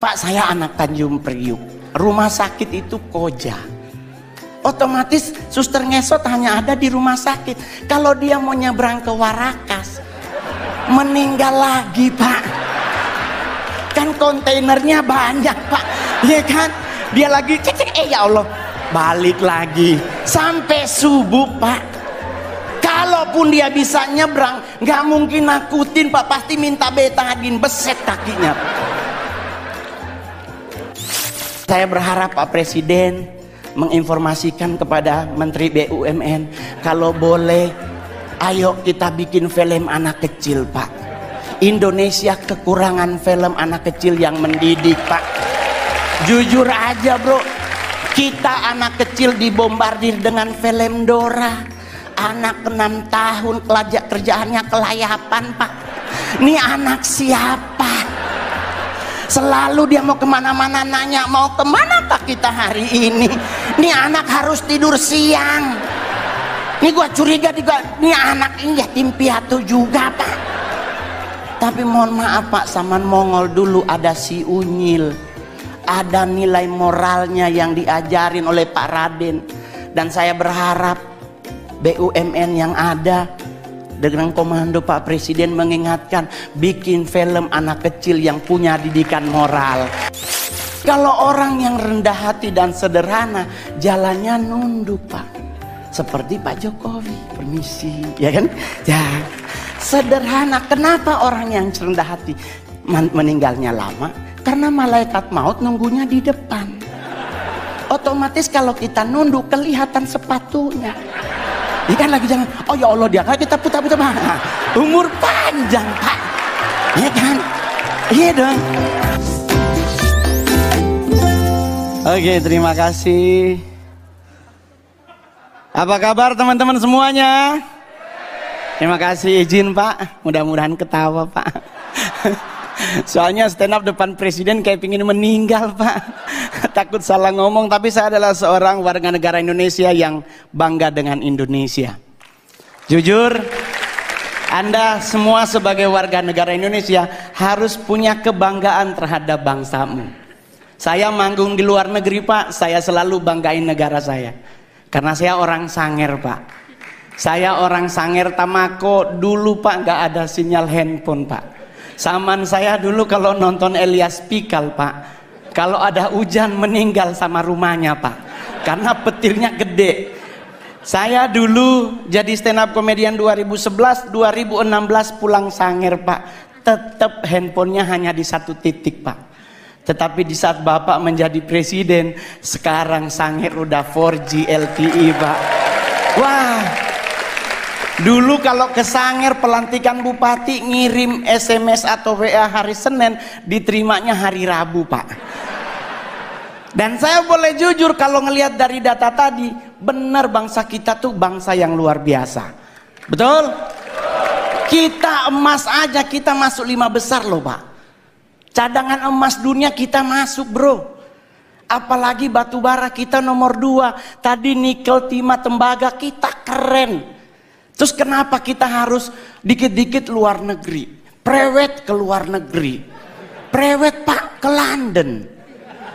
Pak, saya anak Tanjung Priuk, rumah sakit itu Koja. Otomatis suster ngesot hanya ada di rumah sakit. Kalau dia mau nyebrang ke Warakas, meninggal lagi Pak. Kan kontainernya banyak Pak, ya kan? Dia lagi cek, ya Allah, balik lagi sampai subuh Pak. Kalaupun dia bisa nyebrang, nggak mungkin nakutin Pak, pasti minta betadin, beset kakinya. Saya berharap Pak Presiden menginformasikan kepada Menteri BUMN, kalau boleh ayo kita bikin film anak kecil Pak. Indonesia kekurangan film anak kecil yang mendidik Pak. Jujur aja bro, kita anak kecil dibombardir dengan film Dora. Anak 6 tahun kerjaannya kelayapan Pak. Ini anak siapa? Selalu dia mau kemana-mana nanya, mau kemana Pak kita hari ini? Ini anak harus tidur siang. Ini gua curiga juga, ini anak ini yatim piatu juga Pak. Tapi mohon maaf Pak, zaman Mongol dulu ada si Unyil, ada nilai moralnya yang diajarin oleh Pak Raden. Dan saya berharap BUMN yang ada dengan komando Pak Presiden mengingatkan, bikin film anak kecil yang punya didikan moral. Kalau orang yang rendah hati dan sederhana, jalannya nunduk Pak, seperti Pak Jokowi. Permisi, ya kan? Ya, sederhana. Kenapa orang yang rendah hati meninggalnya lama? Karena malaikat maut nunggunya di depan. Otomatis kalau kita nunduk kelihatan sepatunya. Ini kan lagi jangan, oh ya Allah, dia kan kita putar-putar Pak. Umur panjang Pak, iya kan? Iya dong. Oke, terima kasih. Apa kabar teman-teman semuanya? Terima kasih, izin Pak, mudah-mudahan ketawa Pak. Soalnya stand up depan presiden kayak pingin meninggal Pak. Takut salah ngomong, tapi saya adalah seorang warga negara Indonesia yang bangga dengan Indonesia. Jujur, Anda semua sebagai warga negara Indonesia harus punya kebanggaan terhadap bangsamu. Saya manggung di luar negeri Pak, saya selalu banggain negara saya. Karena saya orang Sanger Pak. Saya orang Sanger Tamako, dulu Pak nggak ada sinyal handphone Pak. Zaman saya dulu kalau nonton Elias Pikal Pak, kalau ada hujan meninggal sama rumahnya Pak, karena petirnya gede. Saya dulu jadi stand up komedian 2011, 2016 pulang Sanger Pak, tetap handphonenya hanya di 1 titik Pak. Tetapi di saat Bapak menjadi presiden, sekarang Sanger udah 4G LTE Pak. Wah, dulu kalau ke Sanger pelantikan bupati ngirim SMS atau WA hari Senin, diterimanya hari Rabu Pak. Dan saya boleh jujur kalau ngelihat dari data tadi, benar bangsa kita tuh bangsa yang luar biasa. Betul? Kita emas aja kita masuk 5 besar loh Pak. Cadangan emas dunia kita masuk bro. Apalagi batu bara kita nomor 2. Tadi nikel, timah, tembaga kita keren. Terus kenapa kita harus dikit-dikit luar negeri? Prewed ke luar negeri. Prewed Pak ke London.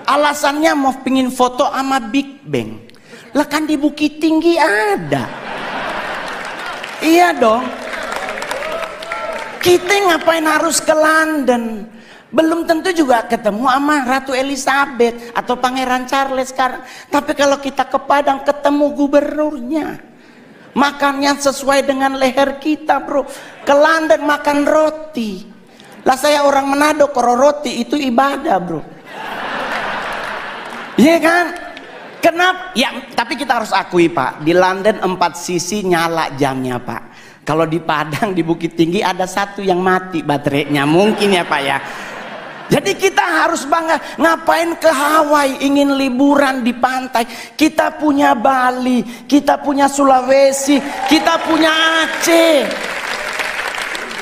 Alasannya mau pingin foto sama Big Bang. Lah kan di Bukit Tinggi ada. Iya dong. Kita ngapain harus ke London? Belum tentu juga ketemu sama Ratu Elizabeth atau Pangeran Charles sekarang. Tapi kalau kita ke Padang ketemu gubernurnya. Makannya sesuai dengan leher kita bro. Ke London makan roti. Lah saya orang Manado, kalau roti itu ibadah bro. Iya kan? Kenapa? Ya tapi kita harus akui Pak, di London 4 sisi nyala jamnya Pak. Kalau di Padang di Bukit Tinggi ada 1 yang mati baterainya, mungkin ya Pak ya. Jadi kita harus bangga. Ngapain ke Hawaii ingin liburan di pantai? Kita punya Bali, kita punya Sulawesi, kita punya Aceh.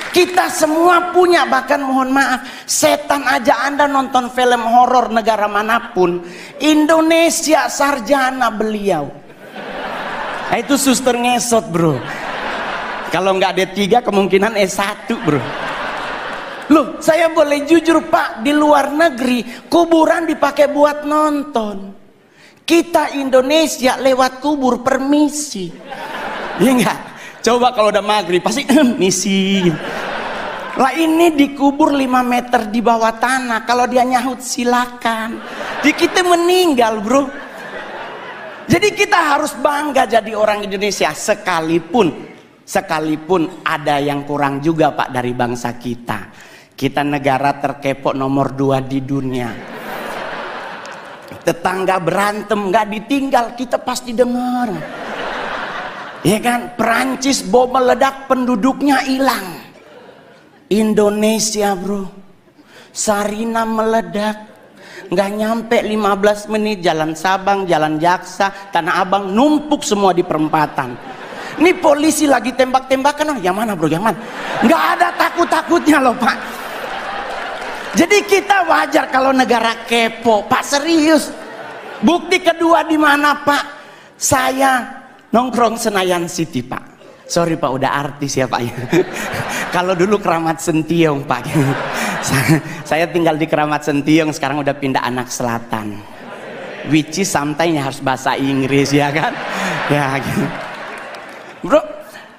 Kita semua punya, bahkan mohon maaf, setan aja Anda nonton film horor negara manapun, Indonesia sarjana beliau. Nah, itu suster ngesot bro. Kalau nggak D3 kemungkinan S1 bro. Loh, saya boleh jujur Pak, di luar negeri kuburan dipakai buat nonton. Kita Indonesia lewat kubur permisi. Iya enggak? Coba kalau udah maghrib pasti misi. Lah ini dikubur 5 meter di bawah tanah. Kalau dia nyahut silakan. Di kita meninggal bro. Jadi kita harus bangga jadi orang Indonesia. Sekalipun ada yang kurang juga Pak dari bangsa kita. Kita negara terkepo nomor 2 di dunia. Tetangga berantem gak ditinggal, kita pasti dengar. Ya kan, Perancis bom meledak penduduknya hilang. Indonesia bro, Sarina meledak, nggak nyampe 15 menit jalan Sabang, jalan Jaksa, Tanah Abang numpuk semua di perempatan. Ini polisi lagi tembak-tembakan, oh yang mana bro, yang mana? Nggak ada takut-takutnya loh Pak. Jadi kita wajar kalau negara kepo, Pak, serius. Bukti kedua di mana Pak? Saya nongkrong Senayan City Pak. Sorry Pak, udah artis ya Pak. Kalau dulu Keramat Sentiong Pak. Saya tinggal di Keramat Sentiong, sekarang udah pindah Anak Selatan. Which is sometimes harus bahasa Inggris ya kan? Ya gitu. Bro,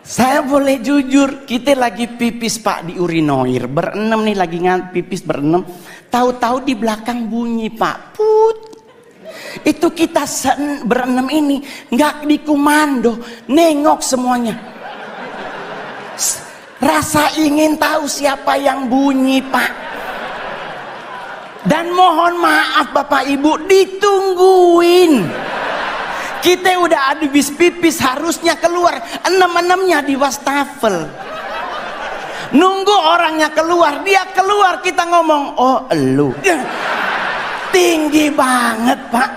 saya boleh jujur, kita lagi pipis Pak di urinoir, berenam nih lagi pipis berenam. Tahu-tahu di belakang bunyi Pak, put. Itu kita berenam ini nggak dikomando, nengok semuanya. Rasa ingin tahu siapa yang bunyi Pak. Dan mohon maaf Bapak Ibu, ditungguin. Kita udah habis pipis, harusnya keluar, 6-6-nya di wastafel. Nunggu orangnya keluar, dia keluar, kita ngomong, oh elu. Tinggi banget Pak.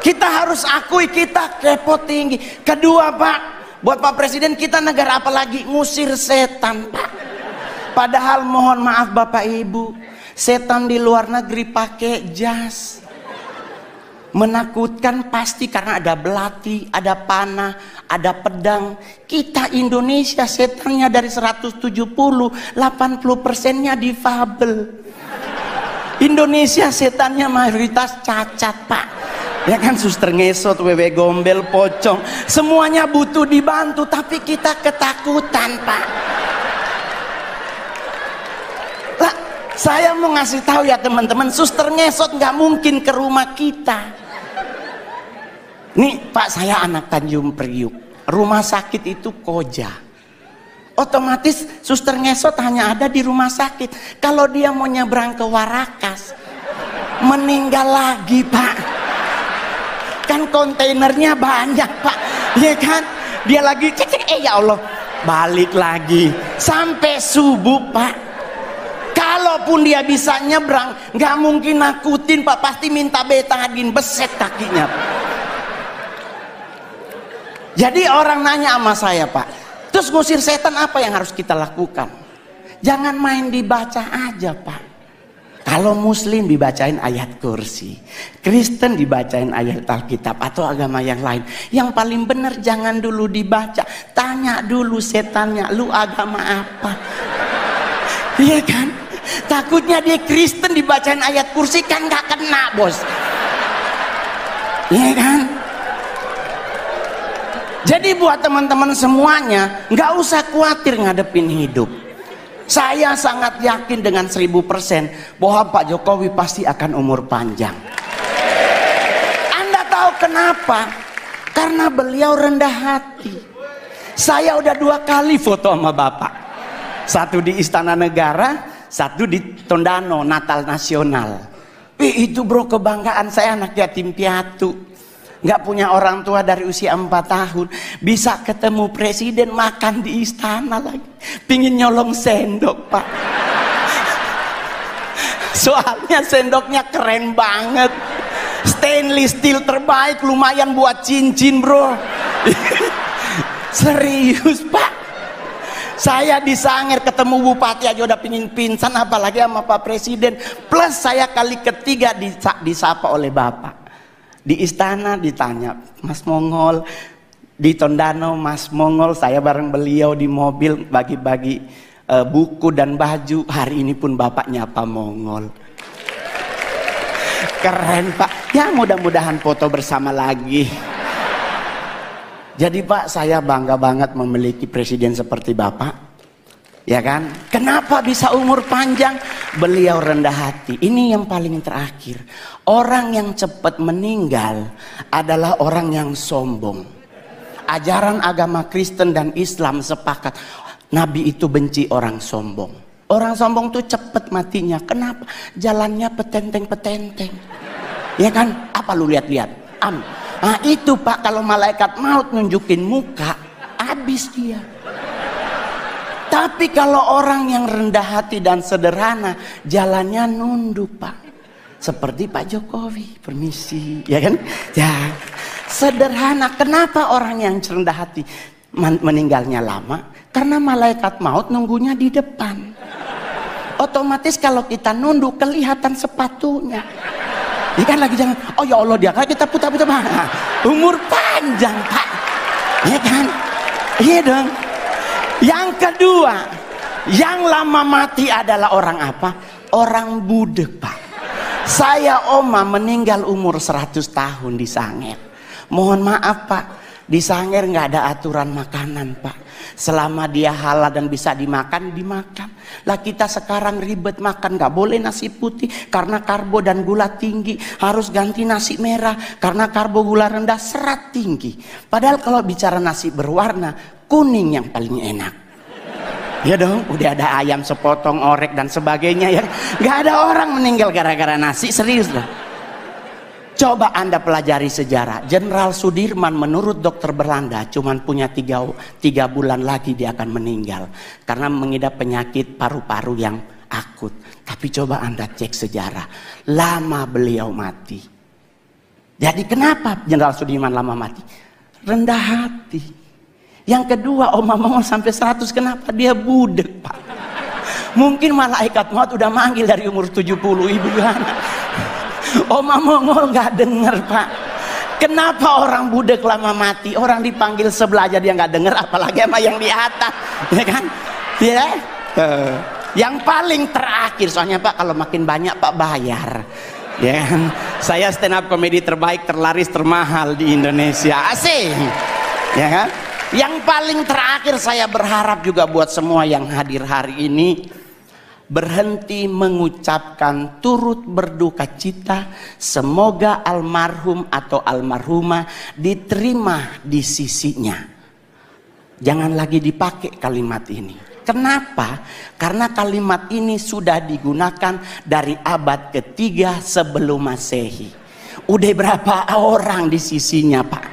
Kita harus akui kita kepo tinggi. Kedua Pak, buat Pak Presiden, kita negara apa lagi? Ngusir setan Pak. Padahal mohon maaf Bapak Ibu, setan di luar negeri pakai jas. Menakutkan pasti karena ada belati, ada panah, ada pedang. Kita Indonesia setannya dari 170, 80%-nya difabel. Indonesia setannya mayoritas cacat Pak. Ya kan, suster ngesot, wewe gombel, pocong, semuanya butuh dibantu, tapi kita ketakutan Pak. Lah, saya mau ngasih tahu ya teman-teman, suster ngesot nggak mungkin ke rumah kita. Nih Pak, saya anak Tanjung Priuk, rumah sakit itu Koja. Otomatis suster ngesot hanya ada di rumah sakit. Kalau dia mau nyebrang ke Warakas, meninggal lagi Pak. Kan kontainernya banyak Pak, ya kan? Dia lagi cek, ya Allah, balik lagi sampai subuh Pak. Kalaupun dia bisa nyebrang, nggak mungkin nakutin Pak, pasti minta betadin, beset kakinya Pak. Jadi orang nanya sama saya Pak, terus ngusir setan apa yang harus kita lakukan? Jangan main dibaca aja Pak. Kalau Muslim dibacain ayat kursi, Kristen dibacain ayat Alkitab atau agama yang lain. Yang paling benar jangan dulu dibaca, tanya dulu setannya, lu agama apa? Iya kan? Takutnya dia Kristen dibacain ayat kursi kan gak kena bos. Iya kan? Jadi buat teman-teman semuanya, nggak usah khawatir ngadepin hidup. Saya sangat yakin dengan 1000% bahwa Pak Jokowi pasti akan umur panjang. Anda tahu kenapa? Karena beliau rendah hati. Saya udah 2 kali foto sama Bapak. Satu di Istana Negara, satu di Tondano, Natal Nasional. Itu bro, kebanggaan saya, anak yatim piatu. Nggak punya orang tua dari usia 4 tahun, bisa ketemu presiden, makan di istana lagi. Pingin nyolong sendok Pak. Soalnya sendoknya keren banget, stainless steel terbaik, lumayan buat cincin bro. Serius Pak. Saya di Sangir ketemu bupati aja udah pingin pingsan, apalagi sama Pak Presiden. Plus saya kali ketiga disapa oleh Bapak. Di istana ditanya, Mas Mongol. Di Tondano, Mas Mongol, saya bareng beliau di mobil bagi-bagi buku dan baju. Hari ini pun Bapak nyapa Mongol. Keren Pak. Ya mudah-mudahan foto bersama lagi. Jadi Pak, saya bangga banget memiliki presiden seperti Bapak. Ya kan? Kenapa bisa umur panjang? Beliau rendah hati. Ini yang paling terakhir. Orang yang cepat meninggal adalah orang yang sombong. Ajaran agama Kristen dan Islam sepakat, Nabi itu benci orang sombong. Orang sombong tuh cepat matinya. Kenapa? Jalannya petenteng-petenteng. Ya kan? Apa lu lihat-lihat? Nah itu Pak, kalau malaikat maut nunjukin muka, habis dia. Tapi kalau orang yang rendah hati dan sederhana, jalannya nunduk Pak. Seperti Pak Jokowi, permisi, ya kan? Ya, sederhana. Kenapa orang yang rendah hati meninggalnya lama? Karena malaikat maut nunggunya di depan. Otomatis kalau kita nunduk, kelihatan sepatunya. Dia kan lagi jangan, oh ya Allah dia, kita putar-putar. Nah, umur panjang Pak, ya kan? Iya dong. Yang kedua, yang lama mati adalah orang apa? Orang budek Pak. Saya oma meninggal umur 100 tahun di Sangir. Mohon maaf Pak, di Sangir nggak ada aturan makanan Pak. Selama dia halal dan bisa dimakan, dimakan. Lah kita sekarang ribet makan, nggak boleh nasi putih karena karbo dan gula tinggi. Harus ganti nasi merah karena karbo gula rendah, serat tinggi. Padahal kalau bicara nasi berwarna, kuning yang paling enak. Ya dong, udah ada ayam sepotong, orek dan sebagainya ya. Nggak ada orang meninggal gara-gara nasi, serius lah. Coba Anda pelajari sejarah. Jenderal Sudirman menurut dokter Belanda cuman punya 3 bulan lagi dia akan meninggal. Karena mengidap penyakit paru-paru yang akut. Tapi coba Anda cek sejarah. Lama beliau mati. Jadi kenapa Jenderal Sudirman lama mati? Rendah hati. Yang kedua, Oma Mongol sampai 100. Kenapa? Dia budek Pak. Mungkin malaikat maut udah manggil dari umur 70. Ibu Yohana. Oma Mongol nggak denger Pak. Kenapa orang budek lama mati? Orang dipanggil sebelah aja dia nggak denger, apalagi sama yang di atas, ya kan? Ya. Yang paling terakhir, soalnya Pak kalau makin banyak Pak bayar, ya kan? Saya stand up komedi terbaik, terlaris, termahal di Indonesia, asik, ya kan? Yang paling terakhir saya berharap juga buat semua yang hadir hari ini, berhenti mengucapkan turut berduka cita. Semoga almarhum atau almarhumah diterima di sisinya. Jangan lagi dipakai kalimat ini. Kenapa? Karena kalimat ini sudah digunakan dari abad ketiga sebelum Masehi. Udah berapa orang di sisinya Pak?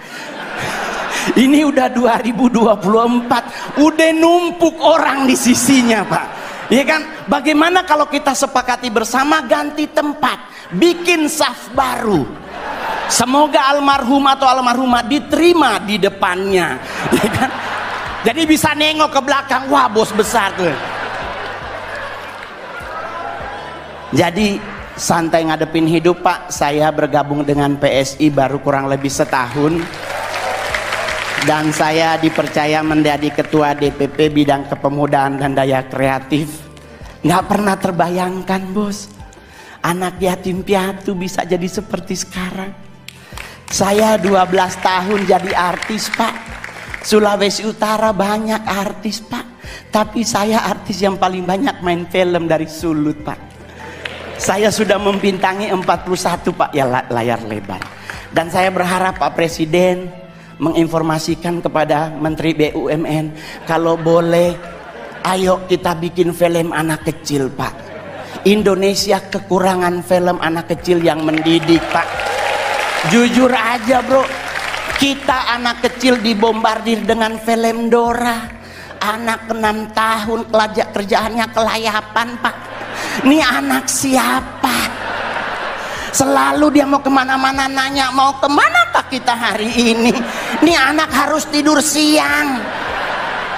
Ini udah 2024, udah numpuk orang di sisinya Pak. Ya kan? Bagaimana kalau kita sepakati bersama ganti tempat, bikin saf baru. Semoga almarhum atau almarhumah diterima di depannya. Ya kan? Jadi bisa nengok ke belakang, wah bos besar tuh. Jadi santai ngadepin hidup Pak. Saya bergabung dengan PSI baru kurang lebih setahun. Dan saya dipercaya menjadi ketua DPP bidang kepemudaan dan daya kreatif. Nggak pernah terbayangkan bos, anak yatim piatu bisa jadi seperti sekarang. Saya 12 tahun jadi artis Pak. Sulawesi Utara banyak artis Pak, tapi saya artis yang paling banyak main film dari Sulut Pak. Saya sudah membintangi 41 Pak ya layar lebar. Dan saya berharap Pak Presiden menginformasikan kepada Menteri BUMN, kalau boleh ayo kita bikin film anak kecil Pak. Indonesia kekurangan film anak kecil yang mendidik Pak. Jujur aja bro, kita anak kecil dibombardir dengan film Dora. Anak 6 tahun kerjaannya kelayapan Pak. Ini anak siapa? Selalu dia mau kemana-mana nanya, mau kemana Pak kita hari ini? Ini anak harus tidur siang.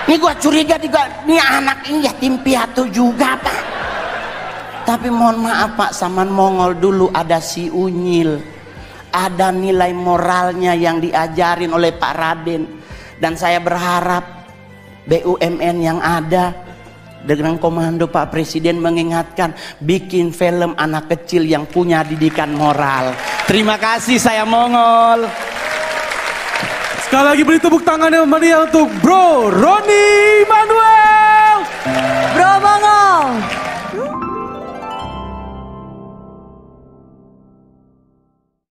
Ini gua curiga juga, ini anak ini yatim piatu juga Pak. Tapi mohon maaf Pak, zaman Mongol dulu ada si Unyil. Ada nilai moralnya yang diajarin oleh Pak Raden. Dan saya berharap BUMN yang ada Dengan komando Pak Presiden mengingatkan, bikin film anak kecil yang punya didikan moral. Terima kasih, saya Mongol. Sekali lagi beri tepuk tangan yang meriah untuk Bro Roni.